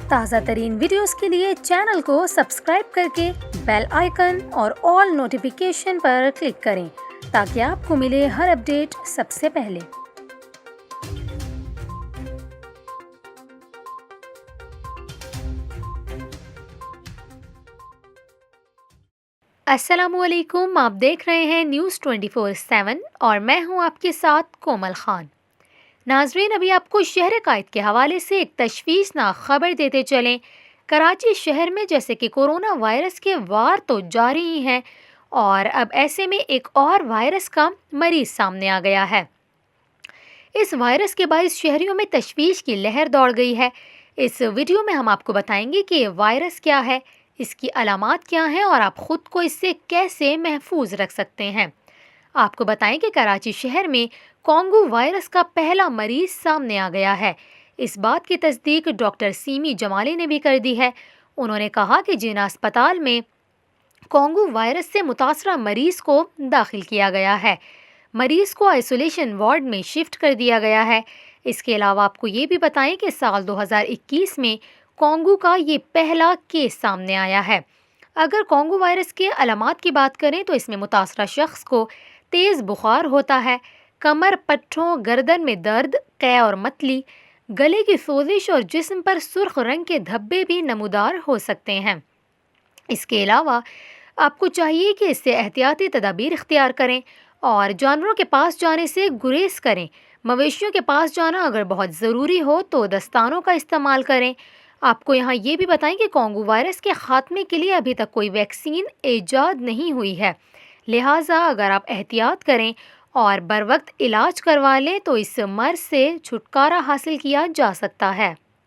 تازہ ترین ویڈیوز کے لیے چینل کو سبسکرائب کر کے بیل آئیکن اور آل نوٹیفیکیشن پر کلک کریں تاکہ آپ کو ملے ہر اپڈیٹ سب سے پہلے۔ السلام علیکم، آپ دیکھ رہے ہیں نیوز 24/7 اور میں ہوں آپ کے ساتھ کومل خان۔ ناظرین، ابھی آپ کو شہر قائد کے حوالے سے ایک تشویشناک خبر دیتے چلیں۔ کراچی شہر میں جیسے کہ کورونا وائرس کے وار تو جاری ہی ہیں اور اب ایسے میں ایک اور وائرس کا مریض سامنے آ گیا ہے۔ اس وائرس کے باعث شہریوں میں تشویش کی لہر دوڑ گئی ہے۔ اس ویڈیو میں ہم آپ کو بتائیں گے کہ یہ وائرس کیا ہے، اس کی علامات کیا ہیں اور آپ خود کو اس سے کیسے محفوظ رکھ سکتے ہیں۔ آپ کو بتائیں کہ کراچی شہر میں کانگو وائرس کا پہلا مریض سامنے آ گیا ہے۔ اس بات کی تصدیق ڈاکٹر سیمی جمالی نے بھی کر دی ہے۔ انہوں نے کہا کہ جن اسپتال میں کانگو وائرس سے متاثرہ مریض کو داخل کیا گیا ہے، مریض کو آئسولیشن وارڈ میں شفٹ کر دیا گیا ہے۔ اس کے علاوہ آپ کو یہ بھی بتائیں کہ سال 2021 میں کانگو کا یہ پہلا کیس سامنے آیا ہے۔ اگر کانگو وائرس کے علامات کی بات کریں تو اس میں متاثرہ شخص کو تیز بخار ہوتا ہے، کمر، پٹھوں، گردن میں درد، قے اور متلی، گلے کی سوزش اور جسم پر سرخ رنگ کے دھبے بھی نمودار ہو سکتے ہیں۔ اس کے علاوہ آپ کو چاہیے کہ اس سے احتیاطی تدابیر اختیار کریں اور جانوروں کے پاس جانے سے گریز کریں۔ مویشیوں کے پاس جانا اگر بہت ضروری ہو تو دستانوں کا استعمال کریں۔ آپ کو یہاں یہ بھی بتائیں کہ کانگو وائرس کے خاتمے کے لیے ابھی تک کوئی ویکسین ایجاد نہیں ہوئی ہے، لہٰذا اگر آپ احتیاط کریں اور بروقت علاج کروا لیں تو اس مرض سے چھٹکارا حاصل کیا جا سکتا ہے۔